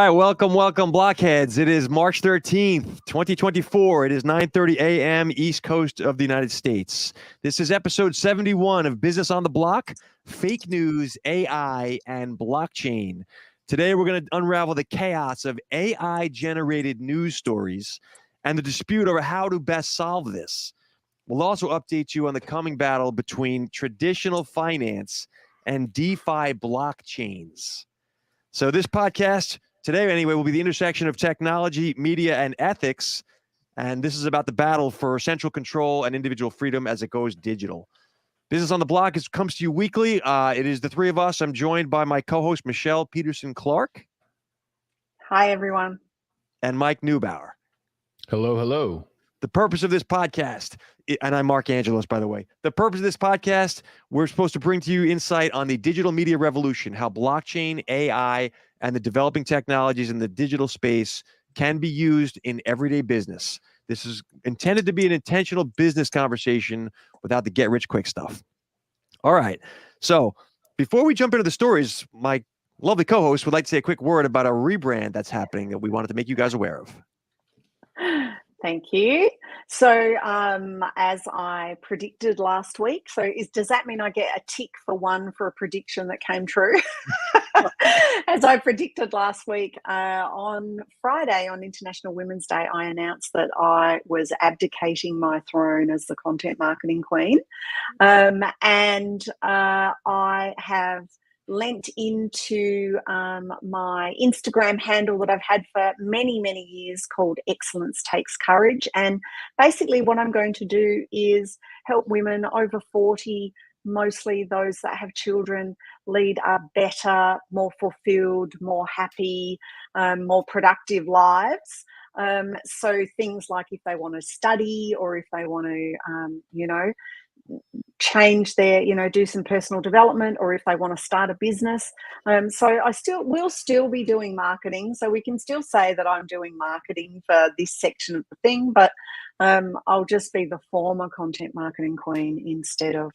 right, welcome, blockheads. It is March 13th, 2024. It is 9:30 a.m. East Coast of the United States. This is episode 71 of Business on the Block, Fake News, AI, and Blockchain. Today, we're going to unravel the chaos of AI-generated news stories and the dispute over how to best solve this. We'll also update you on the coming battle between traditional finance and DeFi blockchains. So this podcast today, anyway, will be the intersection of technology, media, and ethics. And this is about the battle for central control and individual freedom as it goes digital. Business on the Block comes to you weekly. It is the three of us. I'm joined by my co-host, Michelle Peterson-Clark. Hi, everyone. And Mike Neubauer. Hello. The purpose of this podcast, and I'm Marc Angelos, by the way. The purpose of this podcast, we're supposed to bring to you insight on the digital media revolution, how blockchain, AI, and the developing technologies in the digital space can be used in everyday business. This is intended to be an intentional business conversation without the get-rich-quick stuff. All right. So before we jump into the stories, my lovely co-host would like to say a quick word about a rebrand that's happening that we wanted to make you guys aware of. Thank you. So as I predicted last week, does that mean I get a tick for one for a prediction that came true? As I predicted last week, on Friday, on International Women's Day, I announced that I was abdicating my throne as the content marketing queen. And I have lent into my Instagram handle that I've had for many, many years called Excellence Takes Courage. And basically what I'm going to do is help women over 40, mostly those that have children, lead a better, more fulfilled, more happy, more productive lives. So things like if they want to study or if they want to, change their, do some personal development, or if they want to start a business. So we'll still be doing marketing. So we can still say that I'm doing marketing for this section of the thing, but I'll just be the former content marketing queen instead of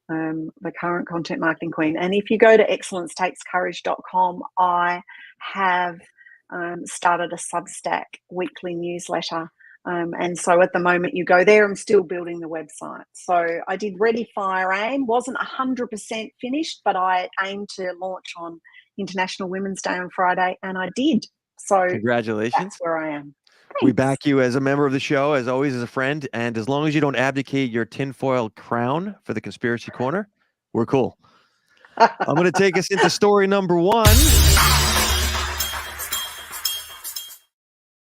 the current content marketing queen. And if you go to excellencetakescourage.com, I have started a Substack weekly newsletter. And so at the moment you go there, I'm still building the website. So I did Ready, Fire, Aim. Wasn't 100% finished, but I aimed to launch on International Women's Day on Friday, and I did. So congratulations. That's where I am. Thanks. We back you as a member of the show, as always, as a friend. And as long as you don't abdicate your tinfoil crown for the conspiracy corner, we're cool. I'm going to take us into story number one.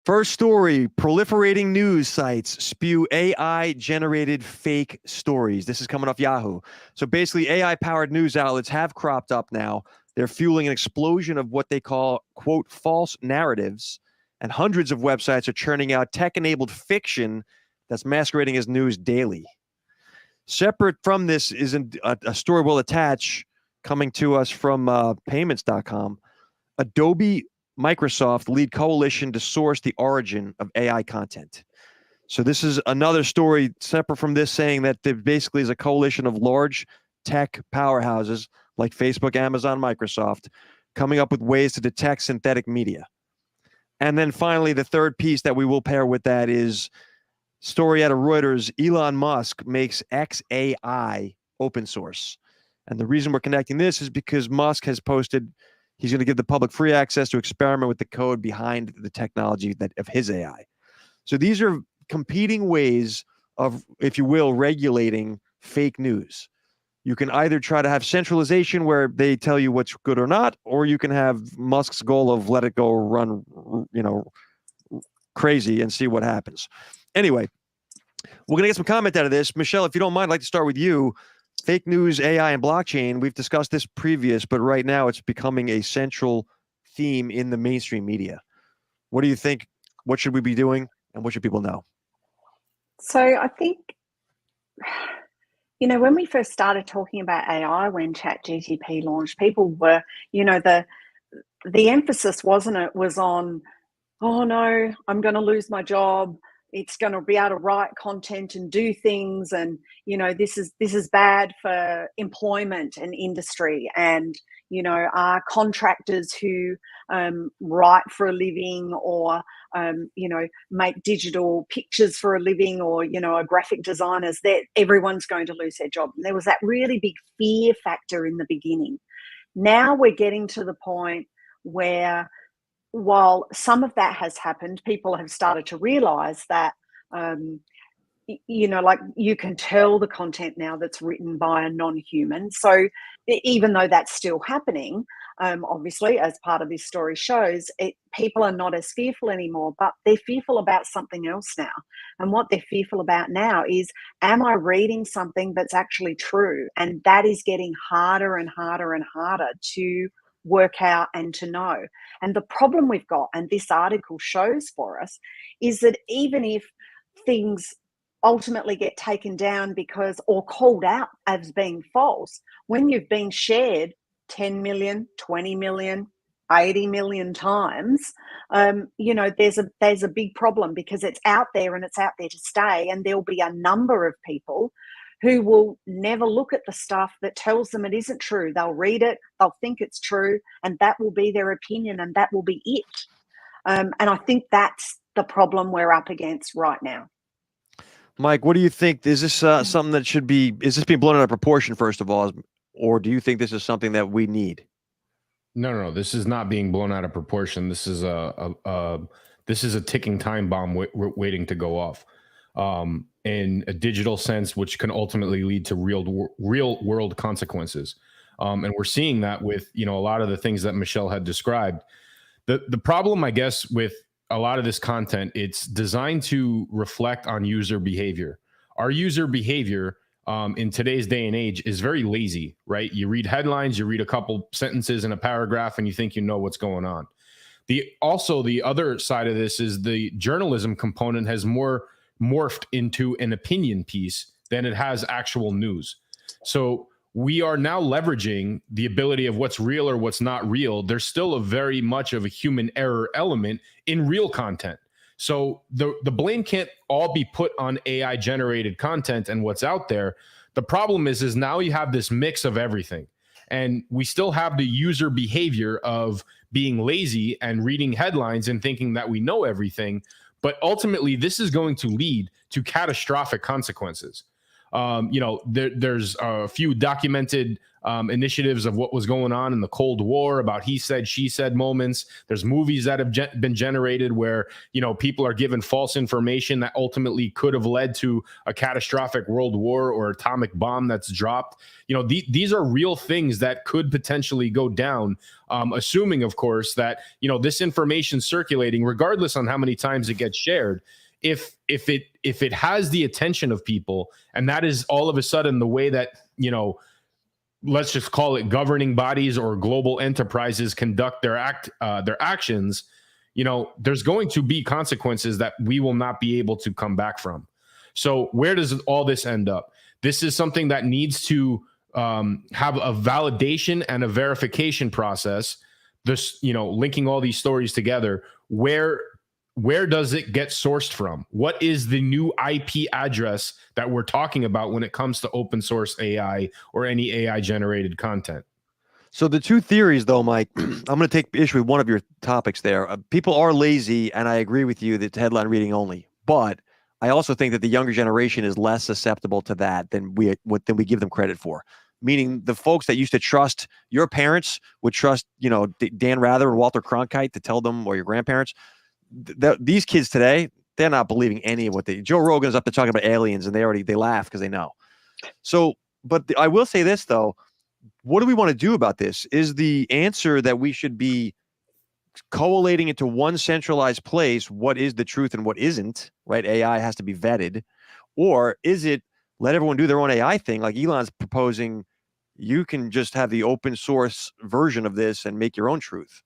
First story, proliferating news sites spew AI-generated fake stories. This is coming off Yahoo. So basically, AI-powered news outlets have cropped up now. They're fueling an explosion of what they call, quote, false narratives. And hundreds of websites are churning out tech-enabled fiction that's masquerading as news daily. Separate from this is a story we'll attach coming to us from payments.com. Adobe Microsoft lead coalition to source the origin of AI content. So this is another story separate from this, saying that there basically is a coalition of large tech powerhouses like Facebook, Amazon, Microsoft, coming up with ways to detect synthetic media. And then finally, the third piece that we will pair with that is story out of Reuters. Elon Musk makes XAI open source. And the reason we're connecting this is because Musk has posted he's going to give the public free access to experiment with the code behind the technology of his AI. So these are competing ways of, if you will, regulating fake news. You can either try to have centralization where they tell you what's good or not, or you can have Musk's goal of let it go run, crazy and see what happens. Anyway, we're going to get some comment out of this. Michelle, if you don't mind, I'd like to start with you. Fake news, AI, and blockchain, we've discussed this previous, but right now it's becoming a central theme in the mainstream media. What do you think? What should we be doing, and what should people know? So I think, when we first started talking about AI, when ChatGPT launched, people were, the emphasis was on, oh no, I'm going to lose my job. it's going to be able to write content and do things, and this is bad for employment and industry, and our contractors who write for a living, or make digital pictures for a living, or are graphic designers, that everyone's going to lose their job. And there was that really big fear factor in the beginning. Now we're getting to the point where, while some of that has happened, people have started to realize that, like, you can tell the content now that's written by a non-human. So even though that's still happening, obviously, as part of this story shows, people are not as fearful anymore, but they're fearful about something else now. And what they're fearful about now is, am I reading something that's actually true? And that is getting harder and harder and harder to work out and to know. And the problem we've got, and this article shows for us, is that even if things ultimately get taken down or called out as being false, when you've been shared 10 million, 20 million, 80 million times, there's a big problem, because it's out there and it's out there to stay. And there'll be a number of people who will never look at the stuff that tells them it isn't true. They'll read it, they'll think it's true, and that will be their opinion, and that will be it. And I think that's the problem we're up against right now. Mike, what do you think? Is this something that is this being blown out of proportion, first of all, or do you think this is something that we need? No. This is not being blown out of proportion. This is a ticking time bomb waiting to go off. In a digital sense, which can ultimately lead to real world consequences. And we're seeing that with, a lot of the things that Michelle had described. The problem, I guess, with a lot of this content, it's designed to reflect on user behavior. Our user behavior in today's day and age is very lazy, right? You read headlines, you read a couple sentences in a paragraph, and you think you know what's going on. The other side of this is the journalism component has morphed into an opinion piece than it has actual news. So we are now leveraging the ability of what's real or what's not real. There's still a very much of a human error element in real content. So the blame can't all be put on AI generated content and what's out there. The problem is now you have this mix of everything. And we still have the user behavior of being lazy and reading headlines and thinking that we know everything. But ultimately, this is going to lead to catastrophic consequences. There's a few documented initiatives of what was going on in the Cold War about he said, she said moments. There's movies that have been generated where, people are given false information that ultimately could have led to a catastrophic world war or atomic bomb that's dropped. These are real things that could potentially go down, assuming, of course, that, this information circulating, regardless on how many times it gets shared, if it has the attention of people, and that is all of a sudden the way that, let's just call it governing bodies or global enterprises conduct their actions, there's going to be consequences that we will not be able to come back from. So where does all this end up? This is something that needs to have a validation and a verification process. This, linking all these stories together, where does it get sourced from? What is the new IP address that we're talking about when it comes to open source AI or any AI generated content? So the two theories, though, Mike, I'm going to take issue with one of your topics there. People are lazy, and I agree with you that it's headline reading only. But I also think that the younger generation is less susceptible to that than we give them credit for. Meaning the folks that used to trust, your parents would trust, Dan Rather and Walter Cronkite to tell them, or your grandparents. These kids today, they're not believing any of what Joe Rogan's up to talking about aliens, and they laugh because they know. So, but I will say this though, what do we want to do about this? Is the answer that we should be collating into one centralized place what is the truth and what isn't, right? AI has to be vetted. Or is it let everyone do their own AI thing, like Elon's proposing? You can just have the open source version of this and make your own truth.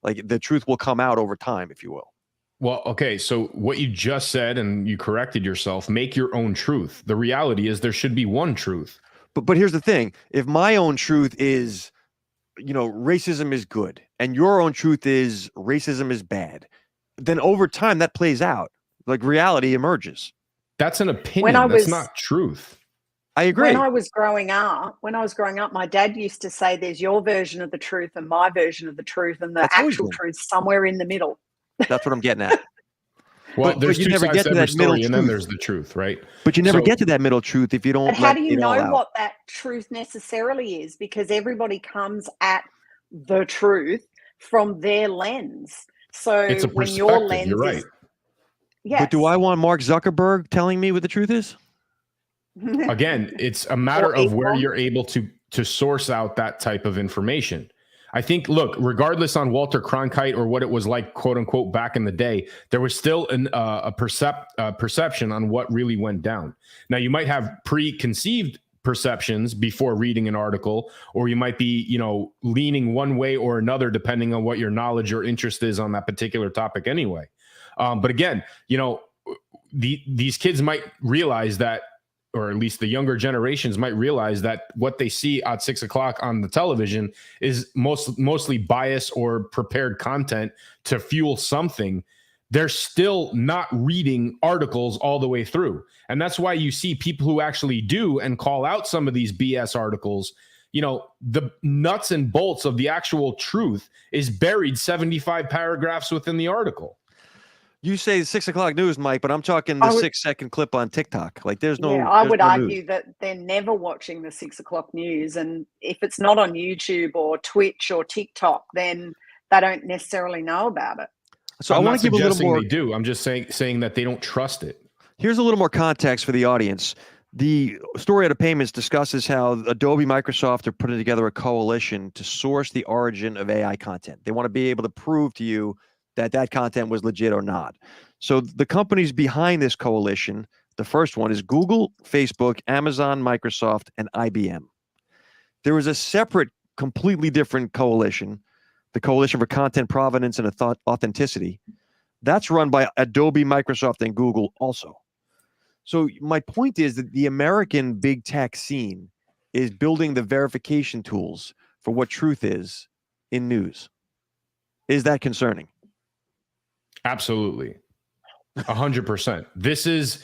Like the truth will come out over time, if you will. Well, okay. So what you just said, and you corrected yourself, make your own truth. The reality is there should be one truth. But here's the thing. If my own truth is, racism is good, and your own truth is racism is bad, then over time that plays out. Like reality emerges. That's an opinion. That's not truth. I agree. When I was growing up, my dad used to say, "There's your version of the truth and my version of the truth, and the actual truth somewhere in the middle." That's what I'm getting at. Well, but you never get to that middle truth, and then there's the truth, right? But you never get to that middle truth if you don't. But how do you know what that truth necessarily is? Because everybody comes at the truth from their lens. So it's a when your lens you're right. Yes. But do I want Mark Zuckerberg telling me what the truth is? Again, it's a matter of where you're able to source out that type of information. I think, look, regardless on Walter Cronkite or what it was like, quote unquote, back in the day, there was still a perception on what really went down. Now, you might have preconceived perceptions before reading an article, or you might be, leaning one way or another, depending on what your knowledge or interest is on that particular topic anyway. But again, these kids might realize that, or at least the younger generations might realize that what they see at 6 o'clock on the television is mostly bias or prepared content to fuel something. They're still not reading articles all the way through. And that's why you see people who actually do and call out some of these BS articles. The nuts and bolts of the actual truth is buried 75 paragraphs within the article. You say 6 o'clock news, Mike, but I'm talking the 6-second clip on TikTok. Like there's no. Yeah, I would argue news. that they're never watching the 6 o'clock news, and if it's not on YouTube or Twitch or TikTok, then they don't necessarily know about it. So I want to give a little more. They do. I'm just saying that they don't trust it. Here's a little more context for the audience. The story out of Payments discusses how Adobe, Microsoft are putting together a coalition to source the origin of AI content. They want to be able to prove to you that content was legit or not. So the companies behind this coalition, the first one is Google, Facebook, Amazon, Microsoft, and IBM. There is a separate, completely different coalition, the Coalition for Content Provenance and Authenticity. That's run by Adobe, Microsoft, and Google also. So my point is that the American big tech scene is building the verification tools for what truth is in news. Is that concerning? Absolutely. 100%. This is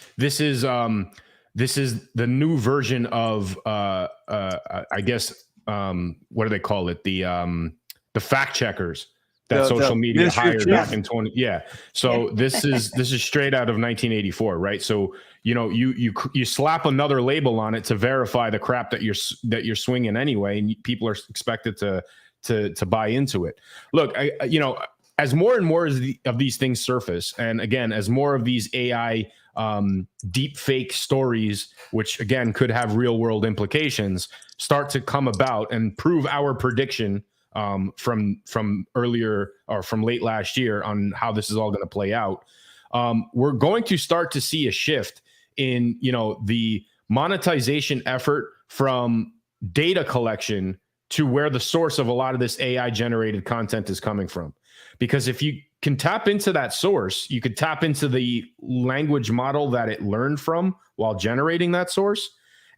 the new version of I guess what do they call it? The fact checkers that social media hired back in 20. Yeah. So this is straight out of 1984, right? So you slap another label on it to verify the crap that you're swinging anyway, and people are expected to buy into it. Look, as more and more of these things surface, and again, as more of these AI deep fake stories, which again could have real world implications, start to come about and prove our prediction from earlier or from late last year on how this is all going to play out, we're going to start to see a shift in the monetization effort from data collection to where the source of a lot of this AI generated content is coming from. Because if you can tap into that source, you could tap into the language model that it learned from while generating that source.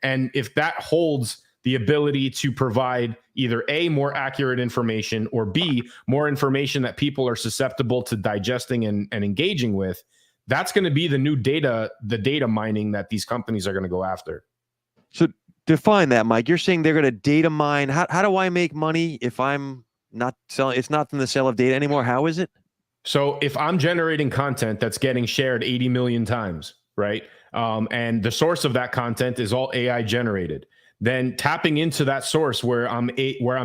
And if that holds the ability to provide either A, more accurate information, or B, more information that people are susceptible to digesting and engaging with, that's going to be the new data, the data mining that these companies are going to go after. So define that, Mike. You're saying they're going to data mine. How do I make money if I'm not selling? It's not from the sale of data anymore. How is it? So if I'm generating content that's getting shared 80 million times, right? And the source of that content is all AI generated, then tapping into that source where I'm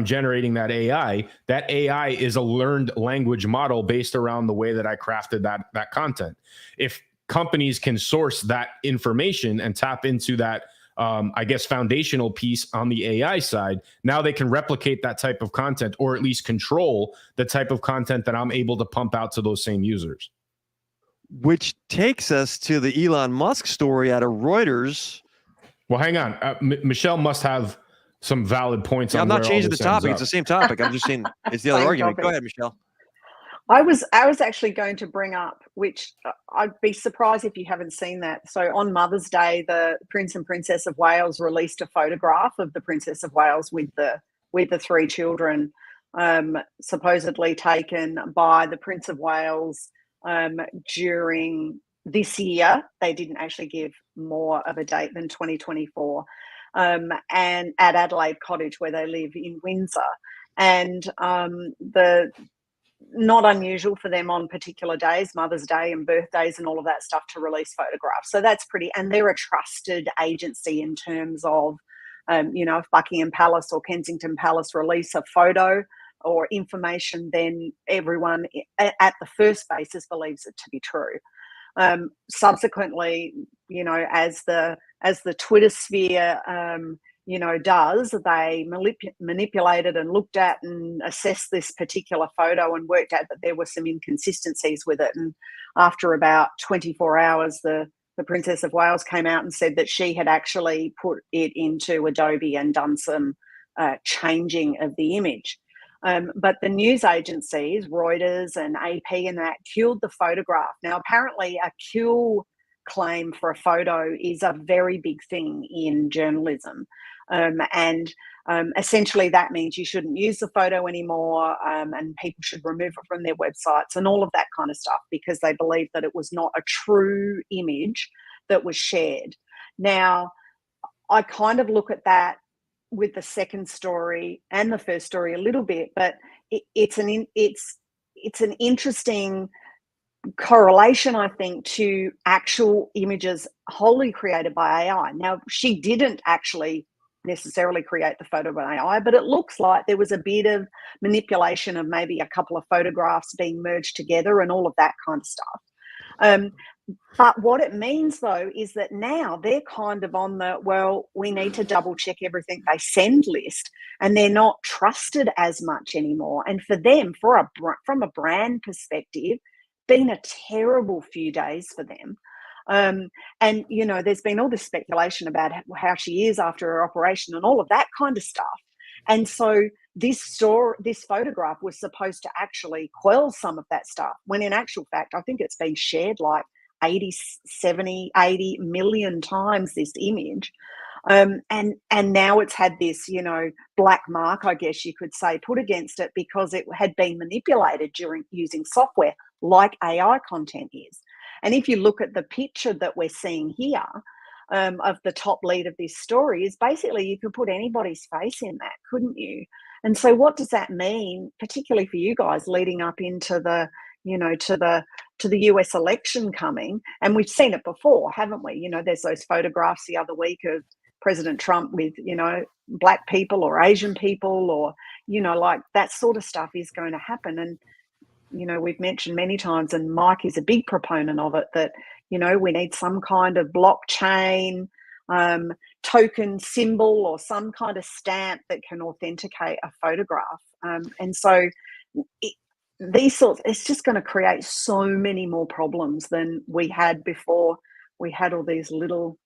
generating that AI is a learned language model based around the way that I crafted that content. If companies can source that information and tap into that, I guess, foundational piece on the AI side, now they can replicate that type of content, or at least control the type of content that I'm able to pump out to those same users. Which takes us to the Elon Musk story out of Reuters. Well, hang on. Michelle must have some valid points. I'm not changing the topic. It's the same topic. I'm just saying it's the other argument. Go ahead, Michelle. I was actually going to bring up, which I'd be surprised if you haven't seen that. So on Mother's Day, the Prince and Princess of Wales released a photograph of the Princess of Wales with the three children, supposedly taken by the Prince of Wales during this year. They didn't actually give more of a date than 2024. And at Adelaide Cottage, where they live in Windsor. And not unusual for them on particular days, Mother's Day and birthdays and all of that stuff, to release photographs. So that's pretty, and they're a trusted agency in terms of, if Buckingham Palace or Kensington Palace release a photo or information, then everyone at the first basis believes it to be true. Subsequently, as the Twitter sphere, does, they manipulated and looked at and assessed this particular photo and worked out that there were some inconsistencies with it. And after about 24 hours, the Princess of Wales came out and said that she had actually put it into Adobe and done some changing of the image. But the news agencies, Reuters and AP and that, killed the photograph. Now, apparently a kill claim for a photo is a very big thing in journalism. Essentially that means you shouldn't use the photo anymore, and people should remove it from their websites and all of that kind of stuff, because they believe that it was not a true image that was shared. Now, I kind of look at that with the second story and the first story a little bit, but it's an interesting correlation, I think, to actual images wholly created by AI. Now, she didn't actually necessarily create the photo by AI, but it looks like there was a bit of manipulation of maybe a couple of photographs being merged together and all of that kind of stuff. But what it means, though, is that now they're kind of on the, well, we need to double check everything they send list, and they're not trusted as much anymore. And for them, from a brand perspective, been a terrible few days for them. And there's been all this speculation about how she is after her operation and all of that kind of stuff. And so this photograph was supposed to actually quell some of that stuff, when in actual fact, I think it's been shared like 80, 70, 80 million times, this image. And now it's had this, black mark, I guess you could say, put against it, because it had been manipulated during using software like AI content is. And if you look at the picture that we're seeing here, of the top lead of this story, is basically you could put anybody's face in that, couldn't you? And so what does that mean, particularly for you guys, leading up into the, to the US election coming? And we've seen it before, haven't we? There's those photographs the other week of President Trump with, black people or Asian people, or, like that sort of stuff is going to happen. And, we've mentioned many times, and Mike is a big proponent of it, that, we need some kind of blockchain token symbol or some kind of stamp that can authenticate a photograph. And so it's just going to create so many more problems than we had before. We had all these little,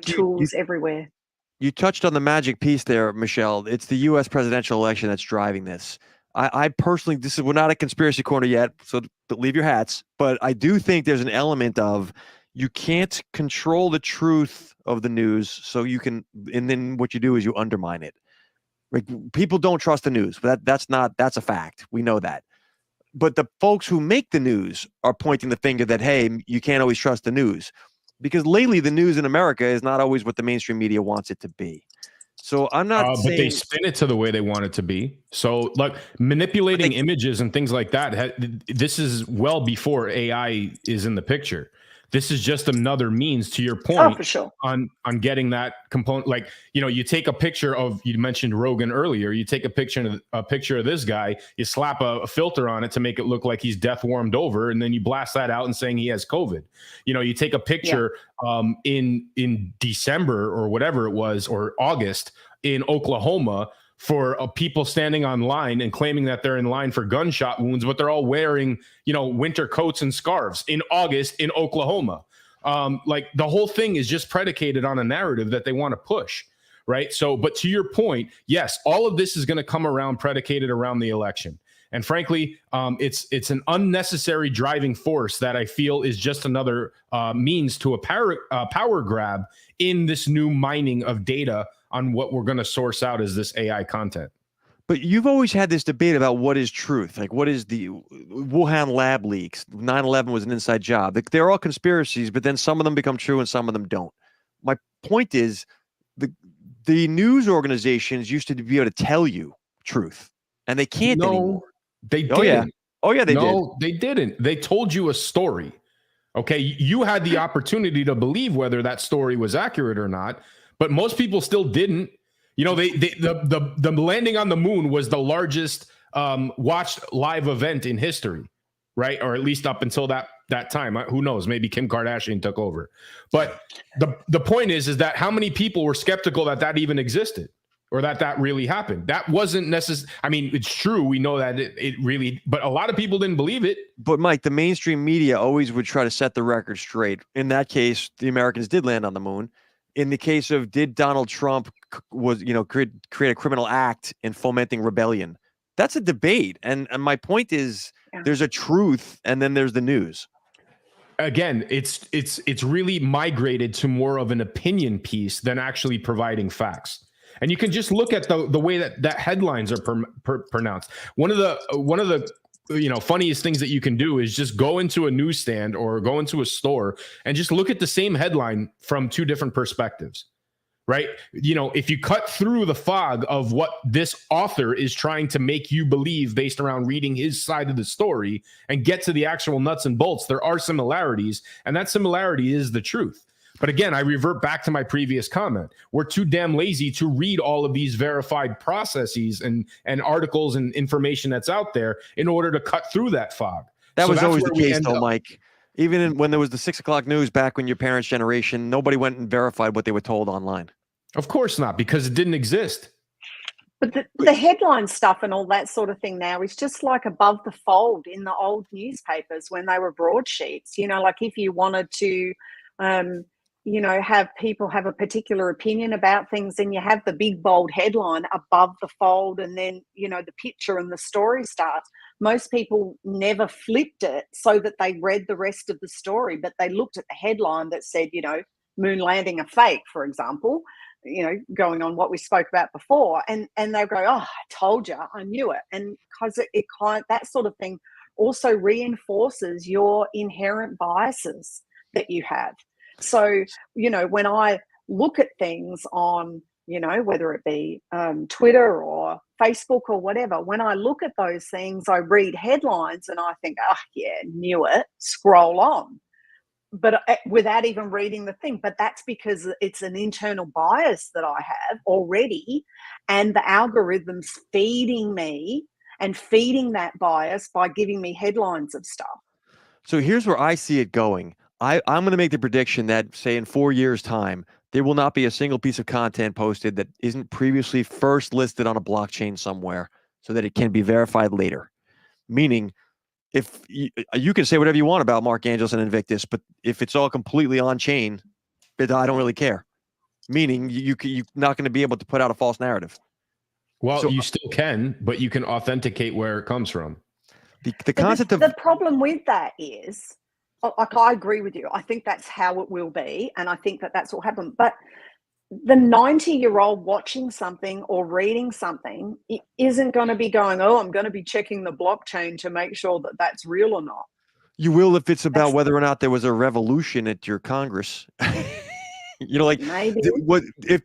tools everywhere. You touched on the magic piece there, Michelle. It's the U.S. presidential election that's driving this. I personally, we're not a conspiracy corner yet, so leave your hats. But I do think there's an element of, you can't control the truth of the news, so you can, and then what you do is you undermine it. Like, people don't trust the news, but that's a fact. We know that. But the folks who make the news are pointing the finger that, hey, you can't always trust the news, because lately the news in America is not always what the mainstream media wants it to be. So I'm not saying, but they spin it to the way they want it to be. So, like, manipulating images and things like that, this is well before AI is in the picture. This is just another means, to your point, for sure, on getting that component. Like, you take a picture of, you mentioned Rogan earlier, you take a picture of this guy, you slap a filter on it to make it look like he's death warmed over, and then you blast that out and saying he has COVID. You take a picture in December or whatever it was, or August in Oklahoma, for people standing online and claiming that they're in line for gunshot wounds, but they're all wearing, winter coats and scarves in August in Oklahoma. Like, the whole thing is just predicated on a narrative that they want to push, right? So, but to your point, yes, all of this is going to come around predicated around the election. And frankly, it's an unnecessary driving force that I feel is just another means to a power grab in this new mining of data on what we're going to source out as this AI content. But you've always had this debate about what is truth. Like, what is the Wuhan lab leaks? 9/11 was an inside job. They're all conspiracies, but then some of them become true and some of them don't. My point is, the news organizations used to be able to tell you truth, and they can't anymore. They didn't. Oh yeah. Oh yeah, they did. No, they didn't. They told you a story. Okay, you had the opportunity to believe whether that story was accurate or not, but most people still didn't. You know, the landing on the moon was the largest watched live event in history, right? Or at least up until that time. Who knows? Maybe Kim Kardashian took over. But the point is that how many people were skeptical that even existed or that really happened? That wasn't necessary. I mean, it's true. We know that it really, but a lot of people didn't believe it. But Mike, the mainstream media always would try to set the record straight. In that case, the Americans did land on the moon. In the case of did Donald Trump create a criminal act in fomenting rebellion? That's a debate. And my point is there's a truth and then there's the news. Again, it's really migrated to more of an opinion piece than actually providing facts. And you can just look at the way that headlines are pronounced. One of the funniest things that you can do is just go into a newsstand or go into a store and just look at the same headline from two different perspectives, right? You know, if you cut through the fog of what this author is trying to make you believe based around reading his side of the story and get to the actual nuts and bolts, there are similarities, and that similarity is the truth. But again, I revert back to my previous comment. We're too damn lazy to read all of these verified processes and articles and information that's out there in order to cut through that fog. That was always the case, though, Mike. Even when there was the 6 o'clock news back when your parents' generation, nobody went and verified what they were told online. Of course not, because it didn't exist. But the headline stuff and all that sort of thing now is just like above the fold in the old newspapers when they were broadsheets. You know, like if you wanted to have people have a particular opinion about things, and you have the big bold headline above the fold, and then the picture and the story starts. Most people never flipped it so that they read the rest of the story, but they looked at the headline that said moon landing a fake, for example, going on what we spoke about before, and they go, oh, I told you, I knew it. And because it kind, that sort of thing also reinforces your inherent biases that you have. So, when I look at things on, whether it be Twitter or Facebook or whatever, when I look at those things, I read headlines and I think, oh, yeah, knew it, scroll on. But without even reading the thing. But that's because it's an internal bias that I have already, and the algorithm's feeding me and feeding that bias by giving me headlines of stuff. So here's where I see it going. I'm going to make the prediction that, say, in 4 years' time, there will not be a single piece of content posted that isn't previously first listed on a blockchain somewhere so that it can be verified later. Meaning, if you can say whatever you want about Marc Angeles and Invictus, but if it's all completely on chain, I don't really care. Meaning, you're not going to be able to put out a false narrative. Well, so, you still can, but you can authenticate where it comes from. The concept of the problem with that is, like, I agree with you. I think that's how it will be, and I think that that's what happened. But the 90-year-old watching something or reading something isn't going to be going, oh, I'm going to be checking the blockchain to make sure that that's real or not. You will if it's about whether or not there was a revolution at your Congress. Maybe. What if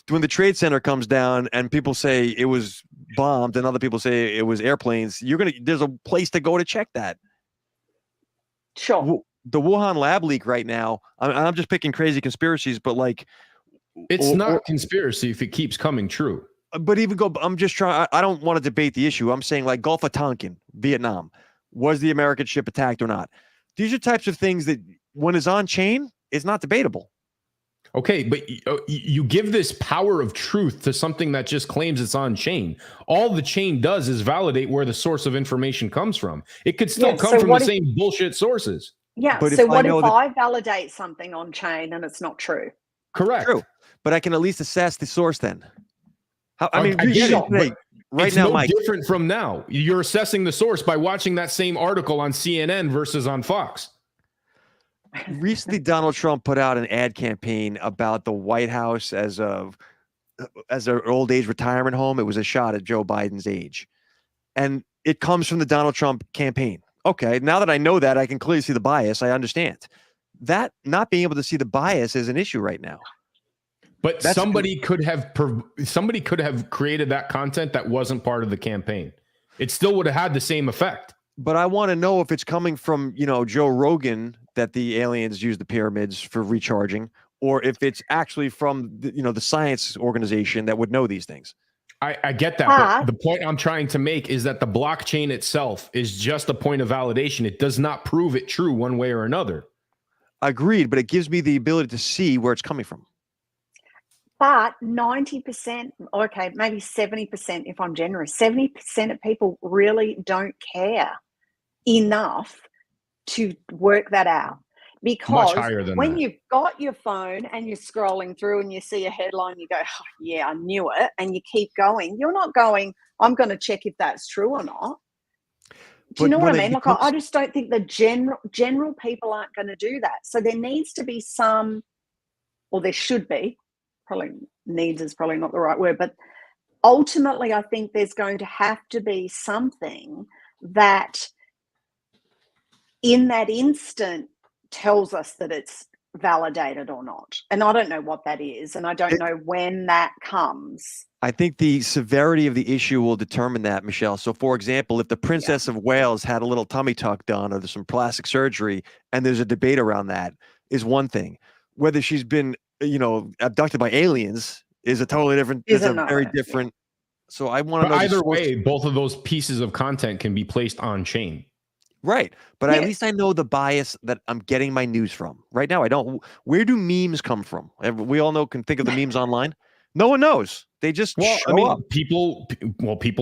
when the Trade Center comes down and people say it was bombed and other people say it was airplanes, there's a place to go to check that. Sure. The Wuhan lab leak right now, I'm just picking crazy conspiracies, but like, it's not conspiracy if it keeps coming true. But I'm just trying, I don't want to debate the issue. I'm saying, like, Gulf of Tonkin, Vietnam, was the American ship attacked or not? These are types of things that when it's on chain, it's not debatable. Okay, but you give this power of truth to something that just claims it's on chain. All the chain does is validate where the source of information comes from. It could still come from the same bullshit sources. Yeah, but so what if I validate something on chain and it's not true? Correct. True, but I can at least assess the source then. Right it's now, no Mike, different from now. You're assessing the source by watching that same article on CNN versus on Fox. Recently, Donald Trump put out an ad campaign about the White House as a as an old age retirement home, it was a shot at Joe Biden's age. And it comes from the Donald Trump campaign. Okay, now that I know that, I can clearly see the bias. I understand. That not being able to see the bias is an issue right now. But somebody could have created that content that wasn't part of the campaign. It still would have had the same effect. But I want to know if it's coming from, Joe Rogan, that the aliens use the pyramids for recharging, or if it's actually from the science organization that would know these things. I get that, but the point I'm trying to make is that the blockchain itself is just a point of validation. It does not prove it true one way or another. Agreed, but it gives me the ability to see where it's coming from. But 90%, okay, maybe 70%, if I'm generous, 70% of people really don't care enough to work that out. Because when you've got your phone and you're scrolling through and you see a headline, you go, oh, yeah, I knew it, and you keep going. You're not going, I'm going to check if that's true or not. Do you know what I mean? Like, I just don't think the general people aren't going to do that. So there needs to be some, or there should be, probably needs is probably not the right word, but ultimately I think there's going to have to be something that in that instant tells us that it's validated or not. And I don't know what that is, and I don't know when that comes. I think the severity of the issue will determine that, Michelle. So, for example, if the Princess of Wales had a little tummy tuck done or there's some plastic surgery and there's a debate around that, is one thing. Whether she's been, abducted by aliens is a totally different, very different. So I want to know. Either way, both of those pieces of content can be placed on chain. Right. But at least I know the bias that I'm getting my news from. Right now, I don't. Where do memes come from? We all can think of the memes online. No one knows. They just show up. People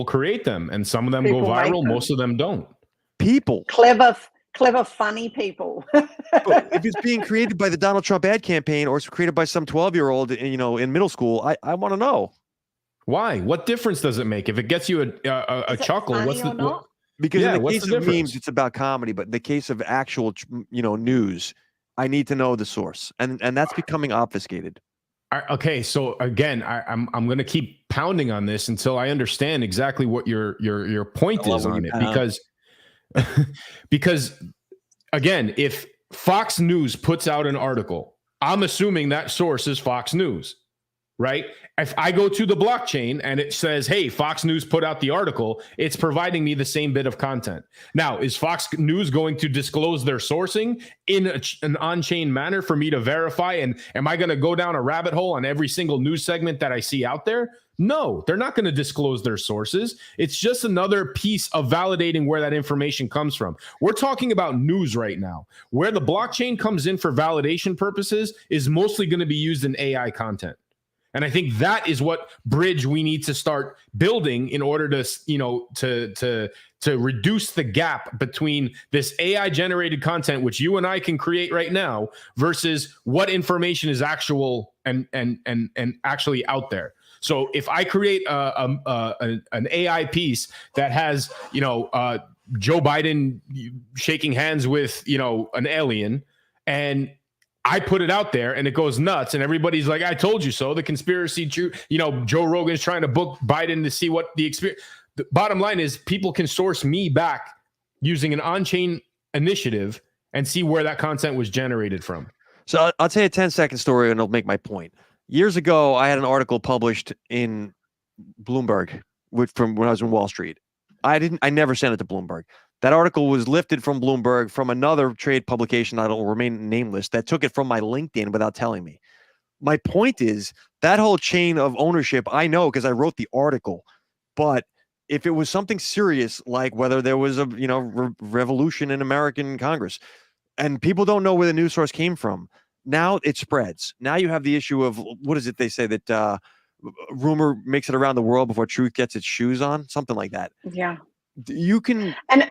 create them, and some of them go viral. Most of them don't. People. Clever, funny people. If it's being created by the Donald Trump ad campaign or it's created by some 12-year-old, in middle school, I want to know. Why? What difference does it make? If it gets you a chuckle, what's the Because in the case of memes, it's about comedy, but in the case of actual, news, I need to know the source, and that's becoming obfuscated. Okay, so again, I'm going to keep pounding on this until I understand exactly what your point is on it, because again, if Fox News puts out an article, I'm assuming that source is Fox News, right? If I go to the blockchain and it says, hey, Fox News put out the article, it's providing me the same bit of content. Now, is Fox News going to disclose their sourcing in an on-chain manner for me to verify? And am I going to go down a rabbit hole on every single news segment that I see out there? No, they're not going to disclose their sources. It's just another piece of validating where that information comes from. We're talking about news right now. Where the blockchain comes in for validation purposes is mostly going to be used in AI content. And I think that is what bridge we need to start building in order to reduce the gap between this AI generated content, which you and I can create right now, versus what information is actual and actually out there. So if I create an AI piece that has, Joe Biden shaking hands with, an alien, and I put it out there and it goes nuts and everybody's like, I told you so. The conspiracy, Joe Rogan's trying to book Biden to see what the experience. The bottom line is people can source me back using an on-chain initiative and see where that content was generated from. So I'll tell you a 10-second story and it'll make my point. Years ago, I had an article published in Bloomberg from when I was in Wall Street. I never sent it to Bloomberg. That article was lifted from Bloomberg from another trade publication that will remain nameless that took it from my LinkedIn without telling me. My point is that whole chain of ownership, I know because I wrote the article, but if it was something serious, like whether there was a revolution in American Congress and people don't know where the news source came from, now it spreads. Now you have the issue of, what is it they say, that rumor makes it around the world before truth gets its shoes on, something like that. Yeah. You can, and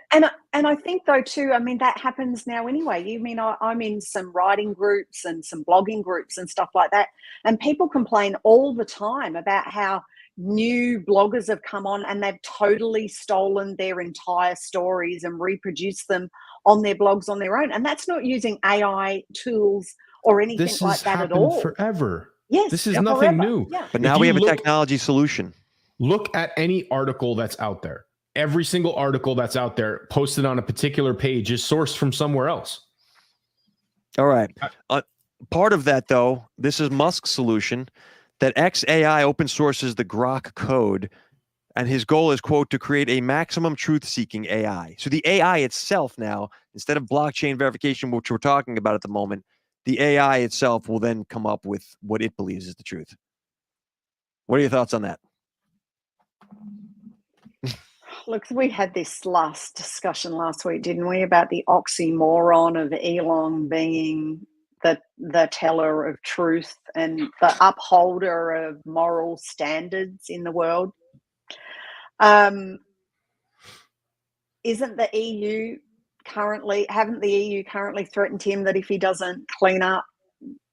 I think though too, I mean, that happens now anyway. I'm in some writing groups and some blogging groups and stuff like that, and people complain all the time about how new bloggers have come on and they've totally stolen their entire stories and reproduced them on their blogs on their own, and that's not using AI tools or anything like that at all. Forever. Yes. This is forever. nothing new. Yeah. But now we have a technology solution. Look at any article that's out there. Every single article that's out there posted on a particular page is sourced from somewhere else. All right. Part of that, though, this is Musk's solution, that XAI open sources the Grok code, and his goal is, quote, to create a maximum truth-seeking AI. So the AI itself now, instead of blockchain verification, which we're talking about at the moment, the AI itself will then come up with what it believes is the truth. What are your thoughts on that? Look, we had this last discussion last week, didn't we, about the oxymoron of Elon being the teller of truth and the upholder of moral standards in the world. Haven't the EU currently threatened him that if he doesn't clean up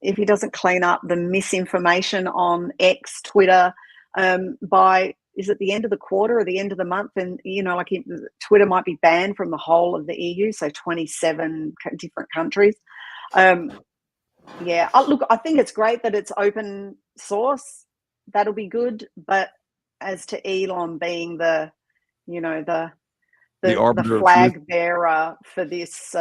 the misinformation on X, Twitter, by, is it the end of the quarter or the end of the month? And, Twitter might be banned from the whole of the EU, so 27 different countries. Look, I think it's great that it's open source. That'll be good. But as to Elon being the flag bearer for this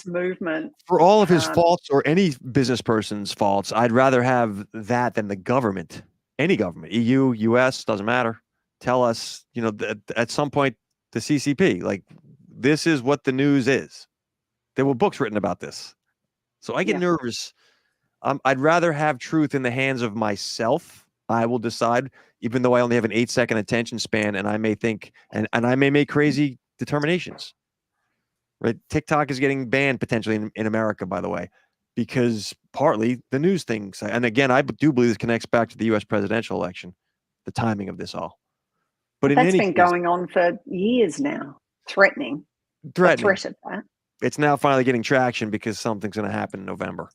movement, for all of his faults or any business person's faults, I'd rather have that than the government. Any government, EU, US, doesn't matter. Tell us, at some point, the CCP, like, this is what the news is. There were books written about this. So I get nervous. I'd rather have truth in the hands of myself. I will decide, even though I only have an 8-second attention span, and I may think, and I may make crazy determinations. Right? TikTok is getting banned potentially in America, by the way, because partly the news things. And again, I do believe this connects back to the U.S. presidential election, the timing of this all. But that's been going on for years now, threatening. Threat of that. It's now finally getting traction because something's going to happen in November.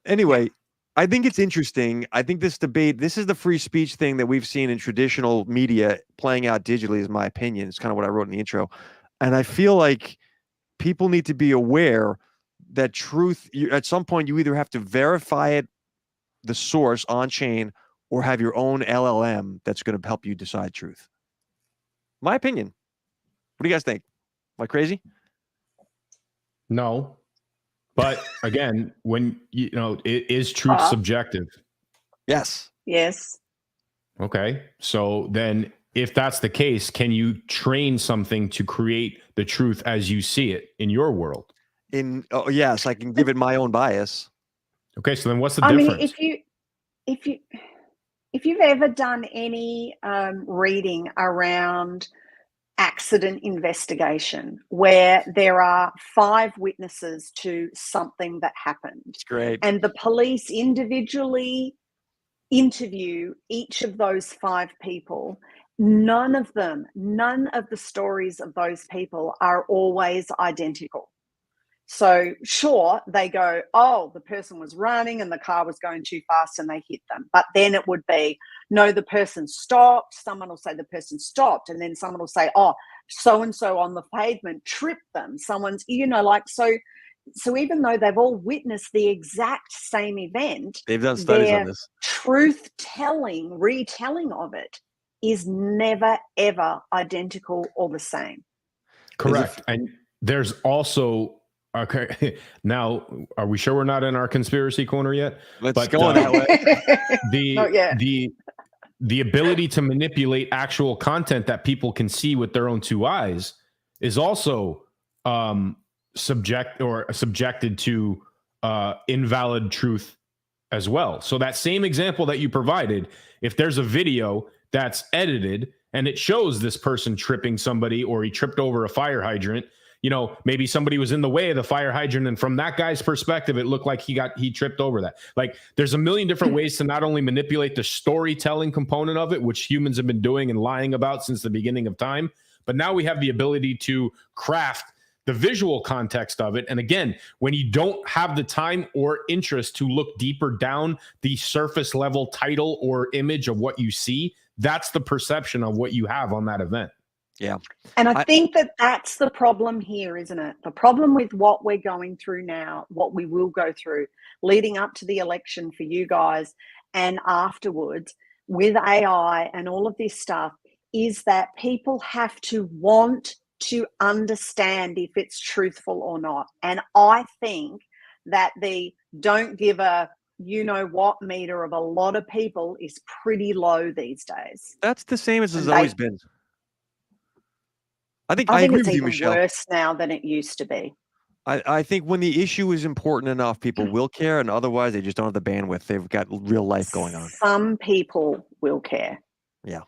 Anyway, I think it's interesting. I think this debate, this is the free speech thing that we've seen in traditional media playing out digitally, is my opinion. It's kind of what I wrote in the intro. And I feel like people need to be aware that truth, at some point, you either have to verify it, the source on chain, or have your own LLM that's going to help you decide truth. My opinion. What do you guys think? Am I crazy? No. But again, when is truth subjective? Yes. Yes. Okay. So then if that's the case, can you train something to create the truth as you see it in your world? Yes, I can give it my own bias. Okay, so then what's the difference? I mean, if you've ever done any reading around accident investigation where there are 5 witnesses to something that happened, it's great, and the police individually interview each of those 5 people, none of the stories of those people are always identical. So sure, they go, oh, the person was running and the car was going too fast and they hit them. But then it would be, no, the person stopped. Someone will say the person stopped. And then someone will say, oh, so-and-so on the pavement tripped them. Someone's, so even though they've all witnessed the exact same event, they've done studies on this. Truth-telling, retelling of it is never, ever identical or the same. Correct. And there's also... Okay, now are we sure we're not in our conspiracy corner yet? Let's go that way. The ability to manipulate actual content that people can see with their own 2 eyes is also subjected to invalid truth as well. So that same example that you provided, if there's a video that's edited and it shows this person tripping somebody, or he tripped over a fire hydrant, maybe somebody was in the way of the fire hydrant, and from that guy's perspective, it looked like he tripped over that. Like, there's a million different ways to not only manipulate the storytelling component of it, which humans have been doing and lying about since the beginning of time, but now we have the ability to craft the visual context of it. And again, when you don't have the time or interest to look deeper down the surface level title or image of what you see, that's the perception of what you have on that event. Yeah. And I think that that's the problem here, isn't it? The problem with what we're going through now, what we will go through leading up to the election for you guys and afterwards with AI and all of this stuff, is that people have to want to understand if it's truthful or not. And I think that the don't give a you know what meter of a lot of people is pretty low these days. That's the same as it's And always been. I I agree think with it's you, even Michelle. worse now than it used to be. I think when the issue is important enough, people will care, and otherwise they just don't have the bandwidth. They've got real life going on. Some people will care. Yeah.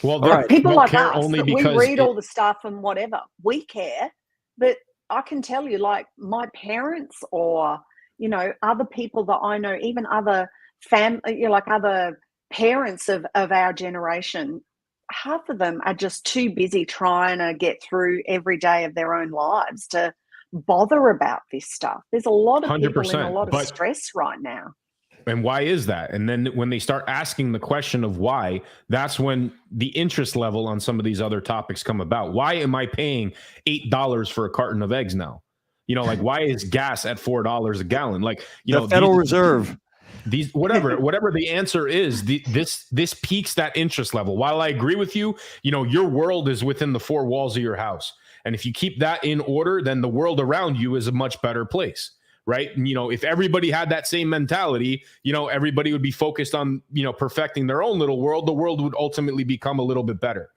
Well, right. People won't like care us, only that we because read all the stuff and whatever, we care. But I can tell you, like my parents or, you know, other people that I know, even other like other parents of our generation, half of them are just too busy trying to get through every day of their own lives to bother about this stuff. There's a lot of people in a 100%, lot of but stress right now. And why is that? And then when they start asking the question of why, that's when the interest level on some of these other topics come about. Why am I paying $8 for a carton of eggs now? You know, like why is gas at $4 a gallon? Like, you know, the Federal Reserve. These whatever the answer is, this peaks that interest level. While I agree with you, you know, your world is within the four walls of your house. And if you keep that in order, then the world around you is a much better place. Right. And, you know, if everybody had that same mentality, you know, everybody would be focused on, you know, perfecting their own little world. The world would ultimately become a little bit better.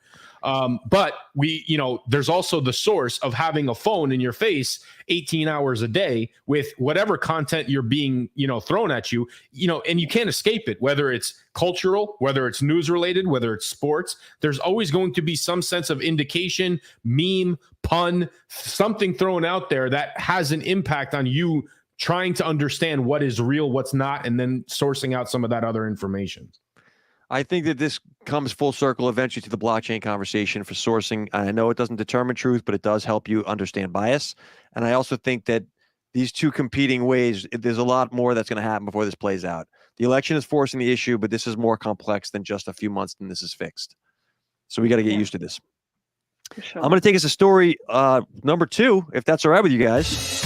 But we, you know, there's also the source of having a phone in your face 18 hours a day with whatever content you're being, you know, thrown at you, you know, and you can't escape it, whether it's cultural, whether it's news related, whether it's sports. There's always going to be some sense of indication, meme, pun, something thrown out there that has an impact on you trying to understand what is real, what's not, and then sourcing out some of that other information. I think that this comes full circle eventually to the blockchain conversation for sourcing. I know it doesn't determine truth, but it does help you understand bias. And I also think that these two competing ways, there's a lot more that's going to happen before this plays out. The election is forcing the issue, but this is more complex than just a few months and this is fixed. So we got to get used to this. Sure. I'm going to take us to story number 2, if that's all right with you guys.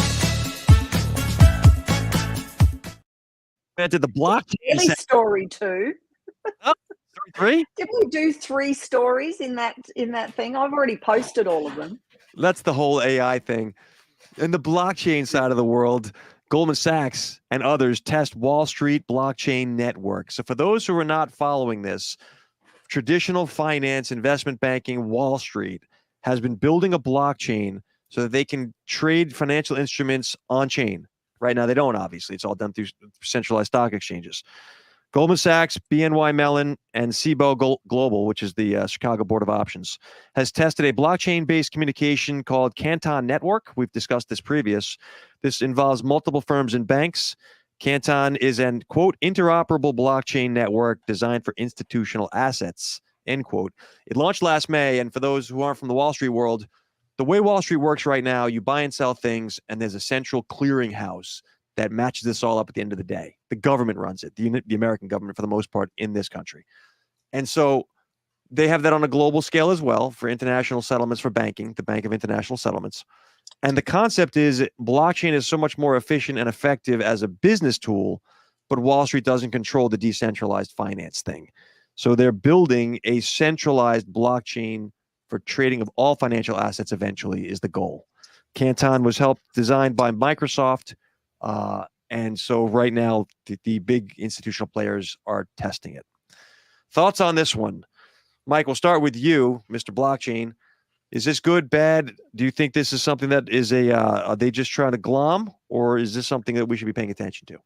Did the blockchain Really story 2? Oh, story 3? Did we do 3 stories in that thing? I've already posted all of them. That's the whole AI thing. In the blockchain side of the world, Goldman Sachs and others test Wall Street blockchain network. So for those who are not following this, traditional finance, investment banking, Wall Street has been building a blockchain so that they can trade financial instruments on chain. Right now, they don't, obviously. It's all done through centralized stock exchanges. Goldman Sachs, BNY Mellon, and Cboe Global, which is the Chicago Board of Options, has tested a blockchain-based communication called Canton Network. We've discussed this previous. This involves multiple firms and banks. Canton is an, quote, interoperable blockchain network designed for institutional assets, end quote. It launched last May, and for those who aren't from the Wall Street world, the way Wall Street works right now, you buy and sell things, and there's a central clearinghouse that matches this all up at the end of the day. The government runs it, the American government for the most part in this country. And so they have that on a global scale as well for international settlements for banking, the Bank of International Settlements. And the concept is blockchain is so much more efficient and effective as a business tool, but Wall Street doesn't control the decentralized finance thing. So they're building a centralized blockchain for trading of all financial assets eventually is the goal. Canton was designed by Microsoft. And so right now, the big institutional players are testing it. Thoughts on this one? Mike, we'll start with you, Mr. Blockchain. Is this good, bad? Do you think this is something that is are they just trying to glom, or is this something that we should be paying attention to?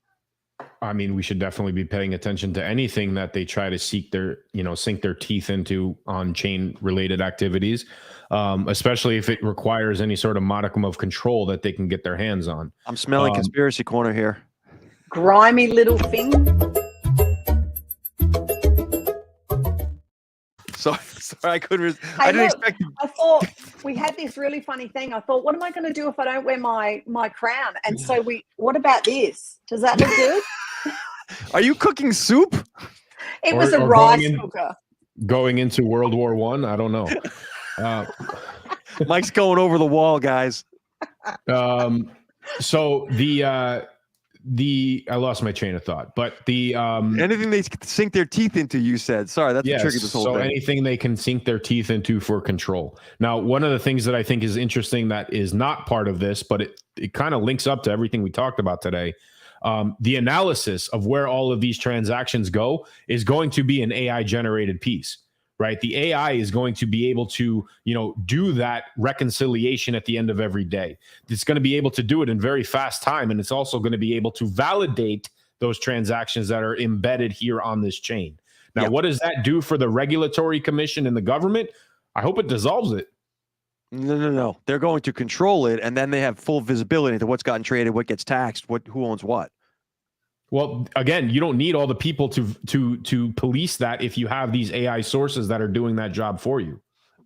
I mean, we should definitely be paying attention to anything that they try to sink their teeth into on chain related activities, especially if it requires any sort of modicum of control that they can get their hands on. I'm smelling conspiracy corner here. Grimy little thing. Sorry, I couldn't. I didn't expect. I thought we had this really funny thing. I thought, what am I going to do if I don't wear my crown? And so what about this? Does that look good? Are you cooking soup? It was a rice cooker. Going into World War I don't know. Mike's going over the wall, guys. So I lost my train of thought, but anything they sink their teeth into, you said. Sorry, that's what triggered this whole thing. Anything they can sink their teeth into for control. Now, one of the things that I think is interesting that is not part of this, but it kind of links up to everything we talked about today. The analysis of where all of these transactions go is going to be an AI generated piece, right? The AI is going to be able to, do that reconciliation at the end of every day. It's going to be able to do it in very fast time. And it's also going to be able to validate those transactions that are embedded here on this chain. Now, what does that do for the regulatory commission and the government? I hope it dissolves it. No. They're going to control it, and then they have full visibility into what's gotten traded, what gets taxed, who owns what. Well, again, you don't need all the people to police that if you have these AI sources that are doing that job for you.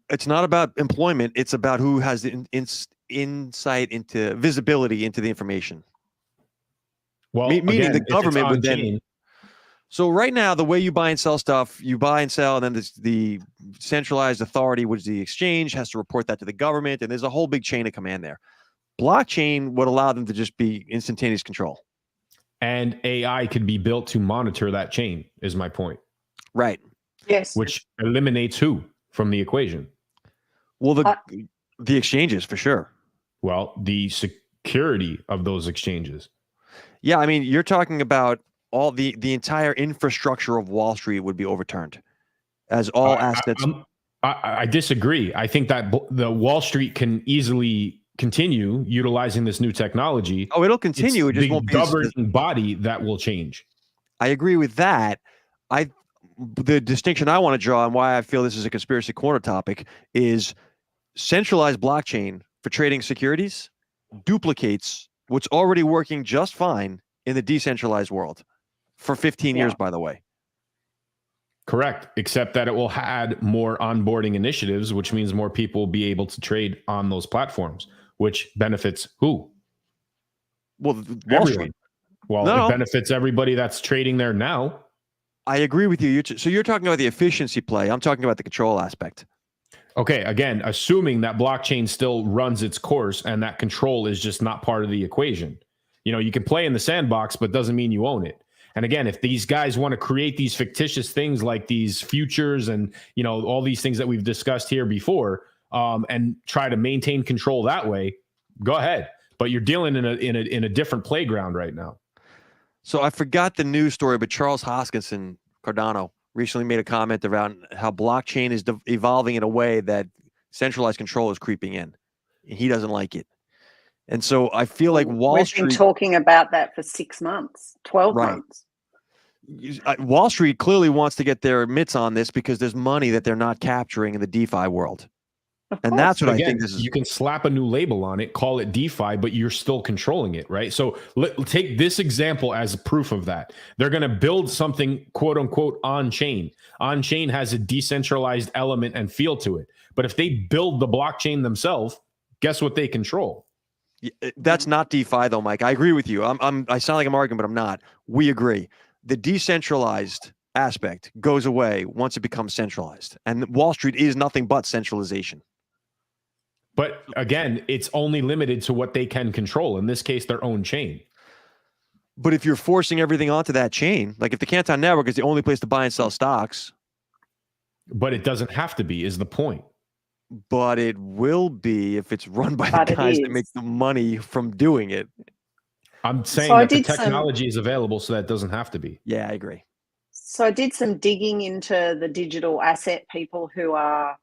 It's not about employment. It's about who has the insight into visibility into the information. Well, meaning again, the government would then. So right now, the way you buy and sell stuff, you buy and sell, and then the centralized authority, which is the exchange, has to report that to the government, and there's a whole big chain of command there. Blockchain would allow them to just be instantaneous control. And AI could be built to monitor that chain, is my point. Right. Yes. Which eliminates who from the equation? Well, the exchanges, for sure. Well, the security of those exchanges. Yeah, I mean, you're talking about all the entire infrastructure of Wall Street would be overturned as all assets. I disagree. I think that the Wall Street can easily continue utilizing this new technology. Oh, it'll continue. It's it just the won't be governing body that will change. I agree with that. The distinction I want to draw and why I feel this is a conspiracy corner topic is centralized blockchain for trading securities duplicates what's already working just fine in the decentralized world for 15 years, by the way. Correct. Except that it will add more onboarding initiatives, which means more people will be able to trade on those platforms, which benefits who? Well, Wall Street. Well, it benefits everybody that's trading there now. I agree with you. So you're talking about the efficiency play. I'm talking about the control aspect. Okay. Again, assuming that blockchain still runs its course and that control is just not part of the equation. You can play in the sandbox, but doesn't mean you own it. And again, if these guys want to create these fictitious things like these futures and, all these things that we've discussed here before, and try to maintain control that way, go ahead. But you're dealing in a different playground right now. So I forgot the news story, but Charles Hoskinson Cardano recently made a comment around how blockchain is evolving in a way that centralized control is creeping in. He doesn't like it. And so I feel like We've been talking about that for 6 months, 12 months. Wall Street clearly wants to get their mitts on this because there's money that they're not capturing in the DeFi world. And that's what I think this is. You can slap a new label on it, call it DeFi, but you're still controlling it, right? So take this example as proof of that. They're going to build something, quote unquote, on chain. On chain has a decentralized element and feel to it. But if they build the blockchain themselves, guess what they control? That's not DeFi, though, Mike. I agree with you. I sound like I'm arguing, but I'm not. We agree. The decentralized aspect goes away once it becomes centralized. And Wall Street is nothing but centralization. But again, it's only limited to what they can control. In this case, their own chain. But if you're forcing everything onto that chain, like if the Canton Network is the only place to buy and sell stocks. But it doesn't have to be, is the point. But it will be if it's run by the guys that make the money from doing it. I'm saying that the technology is available, so that doesn't have to be. Yeah, I agree. So I did some digging into the digital asset people who are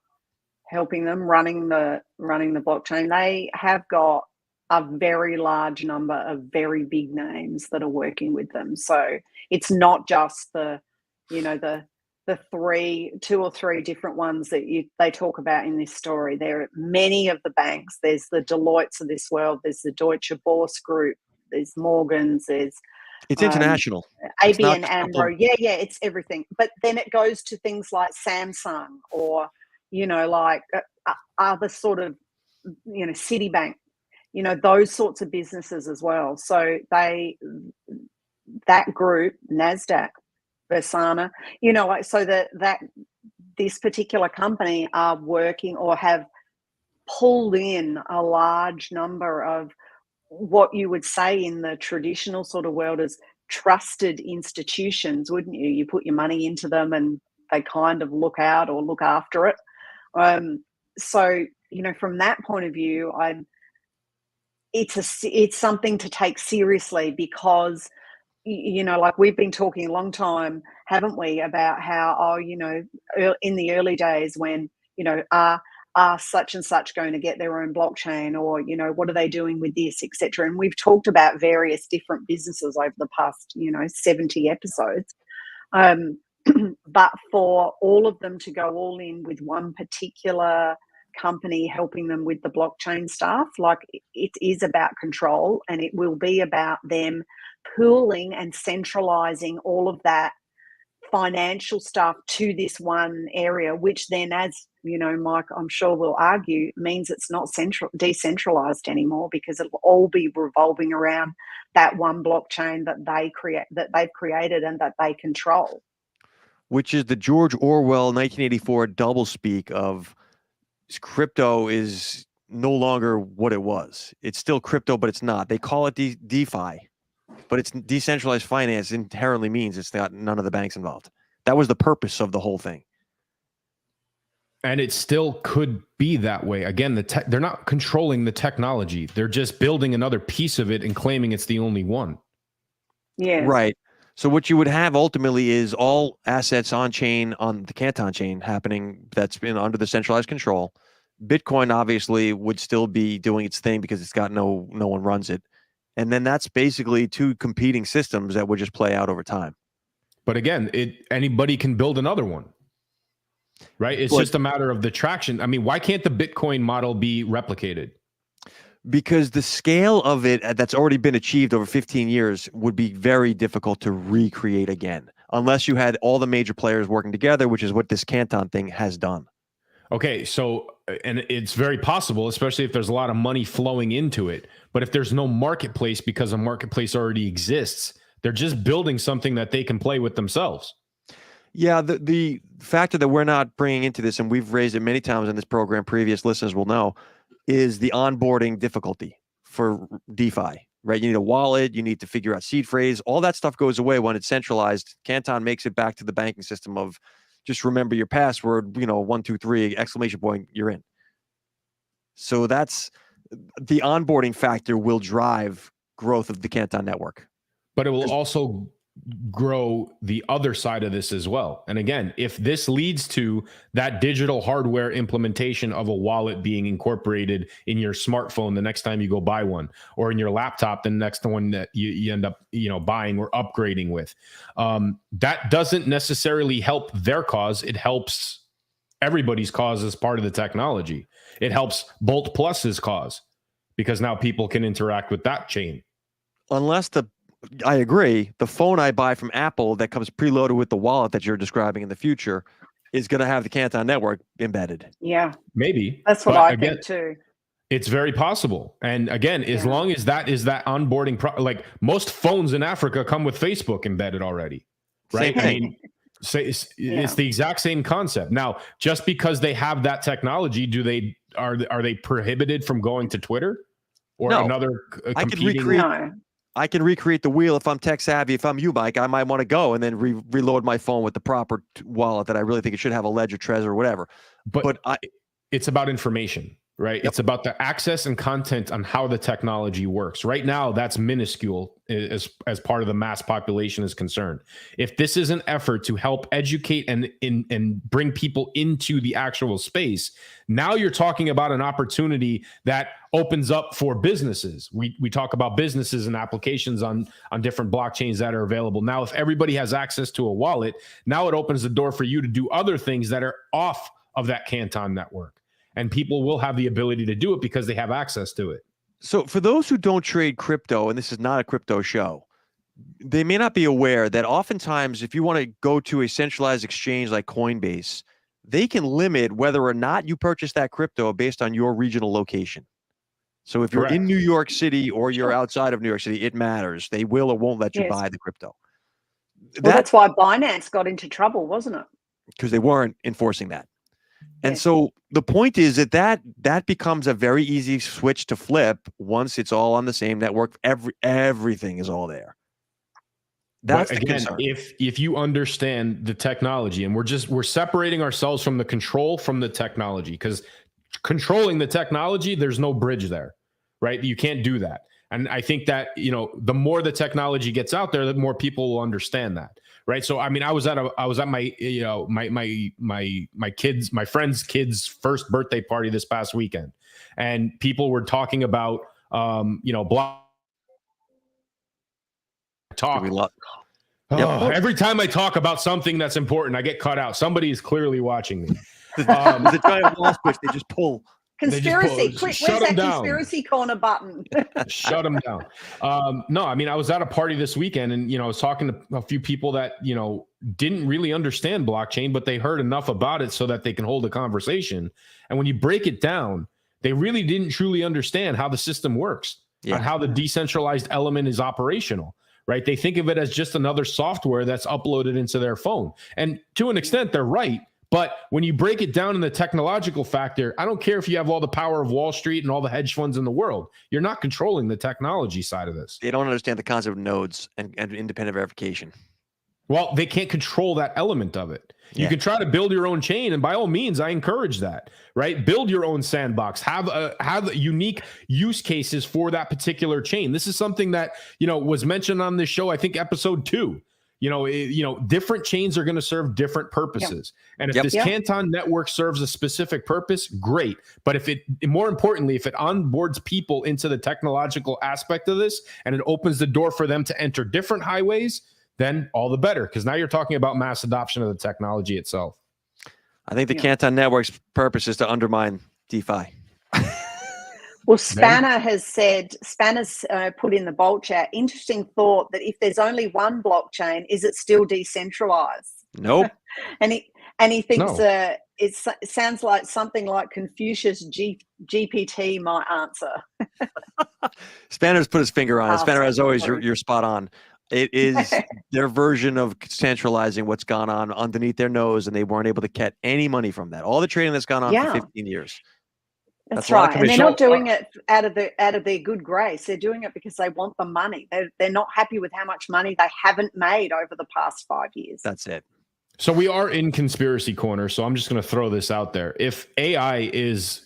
helping them running the blockchain. They have got a very large number of very big names that are working with them. So it's not just the 2 or 3 different ones that they talk about in this story. There are many of the banks. There's the Deloittes of this world. There's the Deutsche Börse Group. There's Morgans. It's international. ABN AMRO. Yeah, it's everything. But then it goes to things like Samsung or other sort of Citibank. Those sorts of businesses as well. So that group, NASDAQ, Versana, so that this particular company are working or have pulled in a large number of what you would say in the traditional sort of world as trusted institutions, wouldn't you? You put your money into them and they kind of look out or look after it. So, from that point of view, it's something to take seriously because, like we've been talking a long time, haven't we, about how, in the early days when, are such and such going to get their own blockchain, or what are they doing with this, etc. And we've talked about various different businesses over the past 70 episodes, but for all of them to go all in with one particular company helping them with the blockchain stuff, like it is about control, and it will be about them pooling and centralizing all of that financial stuff to this one area, which then, as Mike, I'm sure will argue, means it's not decentralized anymore, because it'll all be revolving around that one blockchain that they've created and that they control. Which is the George Orwell 1984 doublespeak of crypto is no longer what it was. It's still crypto, but it's not. They call it DeFi, but it's decentralized finance inherently means it's got none of the banks involved. That was the purpose of the whole thing. And it still could be that way. Again, they're not controlling the technology. They're just building another piece of it and claiming it's the only one. Yeah. Right. So what you would have ultimately is all assets on chain, on the Canton chain happening that's been under the centralized control. Bitcoin obviously would still be doing its thing because it's got no one runs it. And then that's basically two competing systems that would just play out over time. But again, anybody can build another one, right? It's just a matter of the traction. I mean, why can't the Bitcoin model be replicated? Because the scale of it that's already been achieved over 15 years would be very difficult to recreate again, unless you had all the major players working together, which is what this Canton thing has done. Okay, so, and it's very possible, especially if there's a lot of money flowing into it. But if there's no marketplace because a marketplace already exists, they're just building something that they can play with themselves. Yeah, the factor that we're not bringing into this, and we've raised it many times in this program, previous listeners will know, is the onboarding difficulty for DeFi, right? You need a wallet, you need to figure out seed phrase, all that stuff goes away when it's centralized. Canton makes it back to the banking system of just remember your password, 1, 2, 3, exclamation point, you're in. So that's the onboarding factor will drive growth of the Canton network. But it will also grow the other side of this as well. And again, if this leads to that digital hardware implementation of a wallet being incorporated in your smartphone the next time you go buy one, or in your laptop the next one that you end up buying or upgrading with, that doesn't necessarily help their cause. It helps everybody's cause as part of the technology. It helps Bolt Plus's cause because now people can interact with that chain. I agree. The phone I buy from Apple that comes preloaded with the wallet that you're describing in the future is going to have the Canton network embedded. Yeah. Maybe. That's what I think too. It's very possible. And again, as long as that is that onboarding, like most phones in Africa come with Facebook embedded already, right? I mean, it's the exact same concept. Now, just because they have that technology, are they prohibited from going to Twitter or another competing? I can recreate the wheel if I'm tech savvy. If I'm you, Mike, I might want to go and then reload my phone with the proper wallet that I really think it should have a Ledger, Trezor, or whatever. But it's about information, right? Yep. It's about the access and content on how the technology works. Right now, that's minuscule as part of the mass population is concerned. If this is an effort to help educate and bring people into the actual space, now you're talking about an opportunity that opens up for businesses. We talk about businesses and applications on different blockchains that are available. Now, if everybody has access to a wallet, now it opens the door for you to do other things that are off of that Canton network. And people will have the ability to do it because they have access to it. So for those who don't trade crypto, and this is not a crypto show, they may not be aware that oftentimes if you want to go to a centralized exchange like Coinbase, they can limit whether or not you purchase that crypto based on your regional location. So if you're in New York City or you're outside of New York City, it matters. They will or won't let you buy the crypto. Well, that's why Binance got into trouble, wasn't it? because they weren't enforcing that. And Yes. so the point is that becomes a very easy switch to flip once it's all on the same network. Everything is all there. That's but the again, concern. if you understand the technology, and we're separating ourselves from the control from the technology, because controlling the technology, there's no bridge there, right? You can't do that. And I think that, the more the technology gets out there, the more people will understand that. Right. So, I mean, I was at my, my friend's kid's first birthday party this past weekend, and people were talking about, block talk. Every time I talk about something that's important, I get cut out. Somebody is clearly watching me. The giant wall switch, they just pull. Conspiracy. Quick, where's that conspiracy corner button? Shut them down. No, I mean, I was at a party this weekend, and, I was talking to a few people that, didn't really understand blockchain, but they heard enough about it so that they can hold a conversation. And when you break it down, they really didn't truly understand how the system works and how the decentralized element is operational. Right? They think of it as just another software that's uploaded into their phone. And to an extent, they're right. But when you break it down in the technological factor, I don't care if you have all the power of Wall Street and all the hedge funds in the world. You're not controlling the technology side of this. They don't understand the concept of nodes and independent verification. Well, they can't control that element of it. Yeah. You can try to build your own chain, and by all means, I encourage that, right? Build your own sandbox, have unique use cases for that particular chain. This is something that, was mentioned on this show, I think episode 2. Different chains are going to serve different purposes. Yep. And if this Canton network serves a specific purpose, great. But more importantly, if it onboards people into the technological aspect of this, and it opens the door for them to enter different highways, then all the better, because now you're talking about mass adoption of the technology itself. I think the Canton network's purpose is to undermine DeFi. Well, Spanner's put in the Bolt chat, interesting thought that if there's only one blockchain, is it still decentralized? Nope. and he thinks it sounds like something like Confucius GPT might answer. Spanner's put his finger on it. Spanner, as always, you're spot on. It is their version of centralizing what's gone on underneath their nose, and they weren't able to get any money from that. All the trading that's gone on for 15 years. That's right. And they're not doing it out of their good grace. They're doing it because they want the money. They're not happy with how much money they haven't made over the past 5 years. That's it. So we are in conspiracy corner. So I'm just going to throw this out there. If AI is,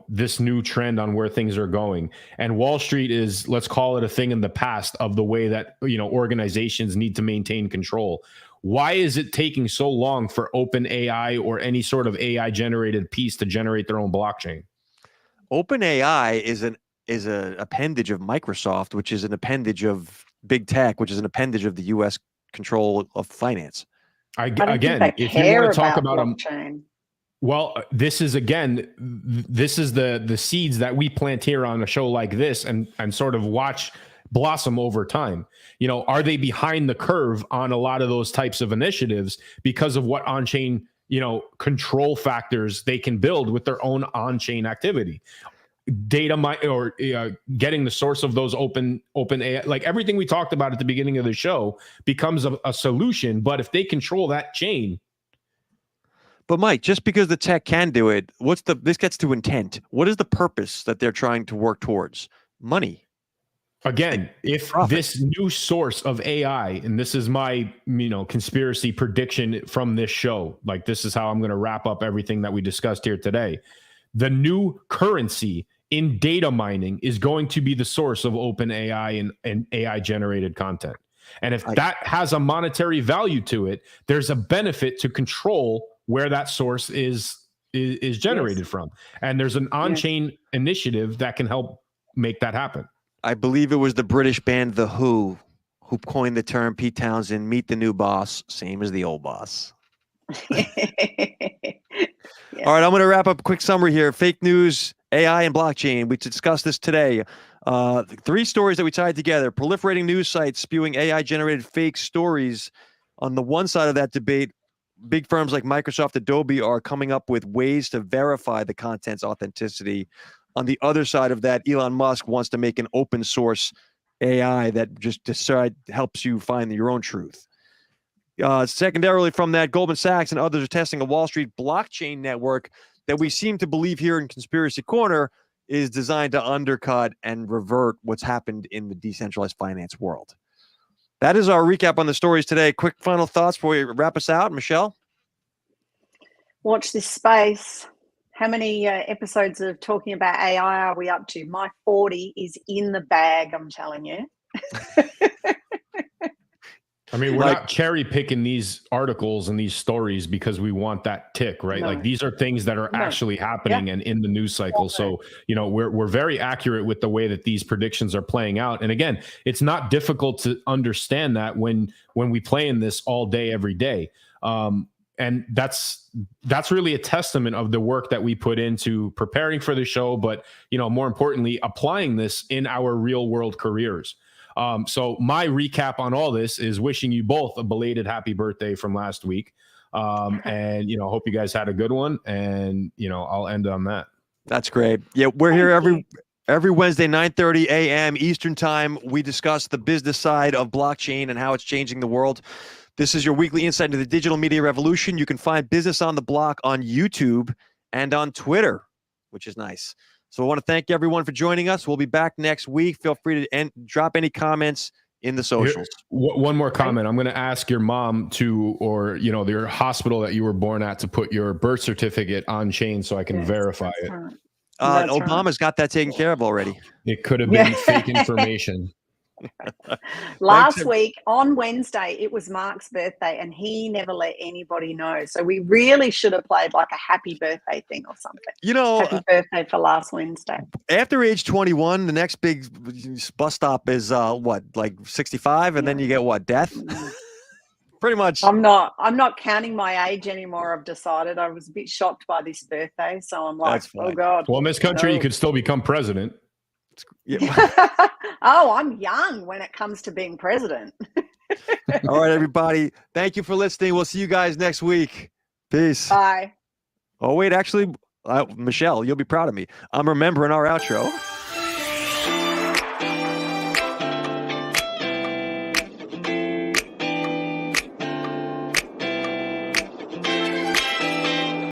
this new trend on where things are going, and Wall Street is, let's call it a thing in the past of the way that, organizations need to maintain control, why is it taking so long for OpenAI or any sort of AI generated piece to generate their own blockchain? OpenAI is an appendage of Microsoft, which is an appendage of big tech, which is an appendage of the U.S. control of finance. Again, if you want to talk about blockchain, this is the seeds that we plant here on a show like this, and sort of watch blossom over time. Are they behind the curve on a lot of those types of initiatives because of what on-chain control factors they can build with their own on-chain activity? Data or getting the source of those open AI, like everything we talked about at the beginning of the show, becomes a solution. But if they control that chain. But Mike, just because the tech can do it, this gets to intent. What is the purpose that they're trying to work towards? Money. Again, if this new source of AI, and this is my, conspiracy prediction from this show, like this is how I'm going to wrap up everything that we discussed here today. The new currency in data mining is going to be the source of OpenAI and AI generated content. And if that has a monetary value to it, there's a benefit to control where that source is generated from. And there's an on-chain initiative that can help make that happen. I believe it was the British band The Who coined the term, Pete Townsend, meet the new boss, same as the old boss. All right, I'm going to wrap up a quick summary here. Fake news, AI, and blockchain. We discussed this today. 3 stories that we tied together. Proliferating news sites spewing AI-generated fake stories. On the one side of that debate, big firms like Microsoft, Adobe are coming up with ways to verify the content's authenticity. On the other side of that, Elon Musk wants to make an open source AI that just helps you find your own truth. Secondarily from that, Goldman Sachs and others are testing a Wall Street blockchain network that we seem to believe here in Conspiracy Corner is designed to undercut and revert what's happened in the decentralized finance world. That is our recap on the stories today. Quick final thoughts before we wrap us out, Michelle? Watch this space. How many episodes of talking about AI are we up to? My 40 is in the bag, I'm telling you. I mean, we're not cherry picking these articles and these stories because we want that tick, right? No. Like these are things that are actually happening and in the news cycle. So, you know, we're very accurate with the way that these predictions are playing out. And again, it's not difficult to understand that when we play in this all day, every day. And that's really a testament of the work that we put into preparing for the show, but, you know, more importantly, applying this in our real world careers. So my recap on all this is wishing you both a belated happy birthday from last week. And, you know, hope you guys had a good one. And, you know, I'll end on that. That's great. Yeah, we're here every Wednesday, 9:30 a.m. Eastern time. We discuss the business side of blockchain and how it's changing the world. This is your weekly insight into the digital media revolution. You can find Business on the Block on YouTube and on Twitter, which is nice. So I want to thank everyone for joining us. We'll be back next week. Feel free to drop any comments in the socials. One more comment. I'm going to ask your mom to, or, you know, your hospital that you were born at, to put your birth certificate on chain so I can verify it. Right. Obama's got that taken care of already. It could have been fake information. Last week on Wednesday, it was Marc's birthday and he never let anybody know. So we really should have played like a happy birthday thing or something. You know, happy birthday for last Wednesday. After age 21, the next big bus stop is what, like 65, and then you get what, death? Pretty much. I'm not counting my age anymore. I've decided. I was a bit shocked by this birthday, so I'm like, oh God. Well, in this country, you could still become president. Oh, I'm young when it comes to being president. All right, everybody. Thank you for listening. We'll see you guys next week. Peace. Bye. Oh, wait, actually, Michelle, you'll be proud of me. I'm remembering our outro.